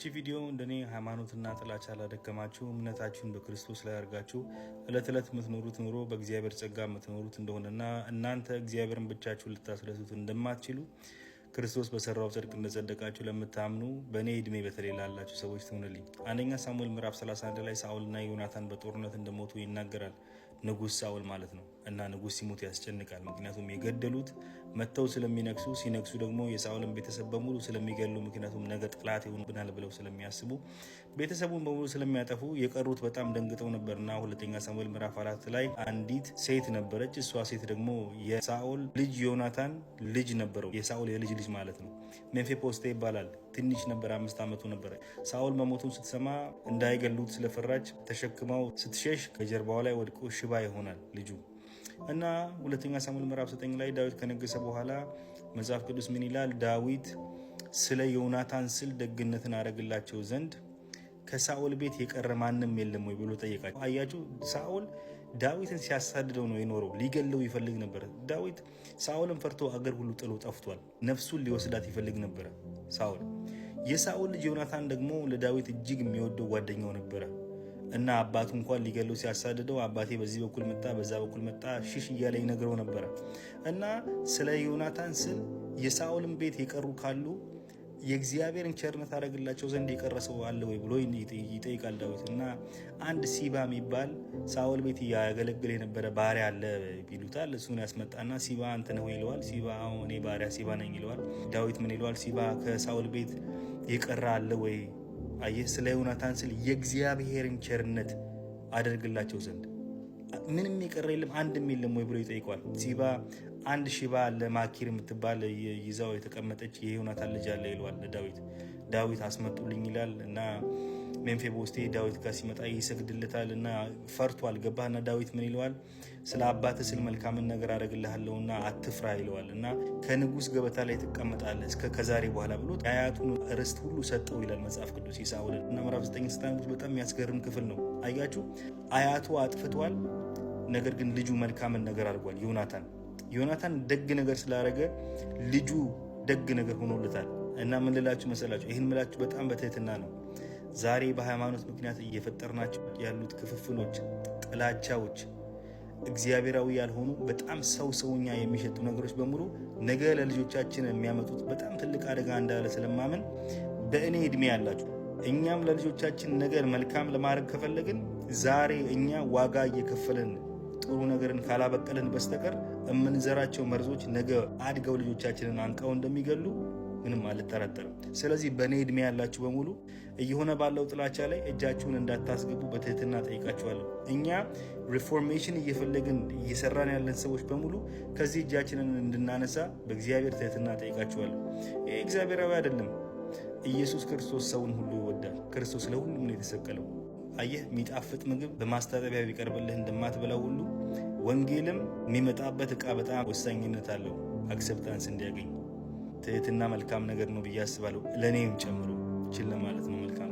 እቺ ቪዲዮ እንደኔ ሃይማኖትና ጥላቻ ላደከማችሁ እምነታችሁን በክርስቶስ ላይ አድርጋችሁ እለት እለት የምትኖሩት ኑሮ በእግዚአብሔር ጸጋ የምትኖሩት እንደሆነና እናንተ እግዚአብሔርን ብቻችሁን ልታስደስቱት እንደማትችሉ ክርስቶስ በሰራው ጽድቅ እንደጸደቃችሁ ለምታምኑ በእኔ እድሜ በተለይ ላላችሁ ሰዎች ትሁንልኝ። አንደኛ ሳሙኤል ምዕራፍ 31 ላይ ሳኦልና ዮናታን በጦርነት እንደሞቱ ይናገራል። ንጉስ ሳኦል ማለት ነው። እና ንጉስ ሲሞት ያስጨንቃል። ምክንያቱም የገደሉት መተው ስለሚነክሱ ሲነክሱ ደግሞ የሳኦልን ቤተሰብ በሙሉ ስለሚገሉ፣ ምክንያቱም ነገ ጠላት ይሆኑብናል ብለው ስለሚያስቡ ቤተሰቡን በሙሉ ስለሚያጠፉ የቀሩት በጣም ደንግጠው ነበርና ሁለተኛ ሳሙኤል ምዕራፍ 4 ላይ አንዲት ሴት ነበረች። እሷ ሴት ደግሞ የሳኦል ልጅ ዮናታን ልጅ ነበረው። የሳኦል የልጅ ልጅ ማለት ነው። ሜምፊቦስቴ ይባላል። ትንሽ ነበር፣ 5 ዓመቱ ነበር። ሳኦል መሞቱን ስትሰማ እንዳይገሉት ስለፈራች ተሸክመው ስትሸሽ ከጀርባዋ ላይ ወድቆ ሽባ ይሆናል ልጁ። እና ሁለተኛ ሳሙኤል ምዕራፍ 9 ላይ ዳዊት ከነገሰ በኋላ መጽሐፍ ቅዱስ ምን ይላል? ዳዊት ስለ ዮናታን ስል ደግነትን አደረግላቸው ዘንድ ከሳኦል ቤት የቀረ ማንም የለም ወይ ብሎ ጠየቃቸው። አያችሁ፣ ሳኦል ዳዊትን ሲያሳድደው ነው የኖረው። ሊገለው ይፈልግ ነበር። ዳዊት ሳኦልን ፈርቶ አገር ሁሉ ጥሎ ጠፍቷል። ነፍሱን ሊወስዳት ይፈልግ ነበረ ሳኦል። የሳኦል ልጅ ዮናታን ደግሞ ለዳዊት እጅግ የሚወደው ጓደኛው ነበረ እና አባቱ እንኳን ሊገለው ሲያሳድደው አባቴ በዚህ በኩል መጣ፣ በዛ በኩል መጣ፣ ሽሽ እያለ ይነግረው ነበረ። እና ስለ ዮናታን ስል የሳኦልን ቤት የቀሩ ካሉ የእግዚአብሔርን ቸርነት አደረግላቸው ዘንድ የቀረ ሰው አለ ወይ ብሎ ይጠይቃል ዳዊት። እና አንድ ሲባ የሚባል ሳኦል ቤት ያገለግል የነበረ ባሪያ አለ ይሉታል። እሱን ያስመጣና ሲባ አንተ ነህ ይለዋል። ሲባ እኔ ባሪያ ሲባ ነኝ ይለዋል። ዳዊት ምን ይለዋል? ሲባ ከሳኦል ቤት የቀረ አለ ወይ? አየህ፣ ስለ ዮናታን ስል የእግዚአብሔርን ቸርነት አደርግላቸው ዘንድ ምንም የቀረ የለም አንድም የለም ወይ ብሎ ይጠይቋል። ሲባ አንድ ሽባ አለ ማኪር የምትባል ይዛው የተቀመጠች የዮናታን ልጅ አለ ይለዋል ለዳዊት። ዳዊት አስመጡልኝ ይላል እና ሜምፊቦስቴ ዳዊት ጋር ሲመጣ ይሰግድለታል እና ፈርቷል። ገባህና ዳዊት ምን ይለዋል? ስለ አባትህ ስል መልካምን ነገር አደርግልሃለሁና አትፍራ ይለዋል። እና ከንጉስ ገበታ ላይ ትቀመጣለህ እስከ ከዛሬ በኋላ ብሎ አያቱን ርስት ሁሉ ሰጠው ይላል መጽሐፍ ቅዱስ ሳኦልን። እና ምዕራፍ 9 ስታነቡት በጣም የሚያስገርም ክፍል ነው። አያችሁ፣ አያቱ አጥፍቷል፣ ነገር ግን ልጁ መልካምን ነገር አድርጓል። ዮናታን ደግ ነገር ስላደረገ ልጁ ደግ ነገር ሆኖለታል። እና ምን ልላችሁ መሰላችሁ? ይህን ምላችሁ በጣም በትህትና ነው። ዛሬ በሃይማኖት ምክንያት እየፈጠርናቸው ያሉት ክፍፍሎች፣ ጥላቻዎች፣ እግዚአብሔራዊ ያልሆኑ በጣም ሰውኛ የሚሸጡ ነገሮች በሙሉ ነገ ለልጆቻችን የሚያመጡት በጣም ትልቅ አደጋ እንዳለ ስለማምን በእኔ እድሜ ያላችሁ እኛም ለልጆቻችን ነገር መልካም ለማድረግ ከፈለግን ዛሬ እኛ ዋጋ እየከፈልን ጥሩ ነገርን ካላበቀልን በስተቀር የምንዘራቸው መርዞች ነገ አድገው ልጆቻችንን አንቀው እንደሚገሉ ምንም አልጠራጠርም። ስለዚህ በእኔ እድሜ ያላችሁ በሙሉ እየሆነ ባለው ጥላቻ ላይ እጃችሁን እንዳታስገቡ በትህትና ጠይቃችኋለሁ። እኛ ሪፎርሜሽን እየፈለግን እየሰራን ያለን ሰዎች በሙሉ ከዚህ እጃችንን እንድናነሳ በእግዚአብሔር ትህትና ጠይቃችኋለሁ። ይህ እግዚአብሔራዊ አይደለም። ኢየሱስ ክርስቶስ ሰውን ሁሉ ይወዳል። ክርስቶስ ለሁሉም ነው የተሰቀለው። አየህ፣ የሚጣፍጥ ምግብ በማስታጠቢያ ቢቀርብልህ እንደማትበላው ሁሉ ወንጌልም የሚመጣበት ዕቃ በጣም ወሳኝነት አለው አክሰፕታንስ እንዲያገኝ። ትህትና መልካም ነገር ነው ብዬ አስባለሁ፣ ለእኔም ጨምሮ ችል ለማለት ነው። መልካም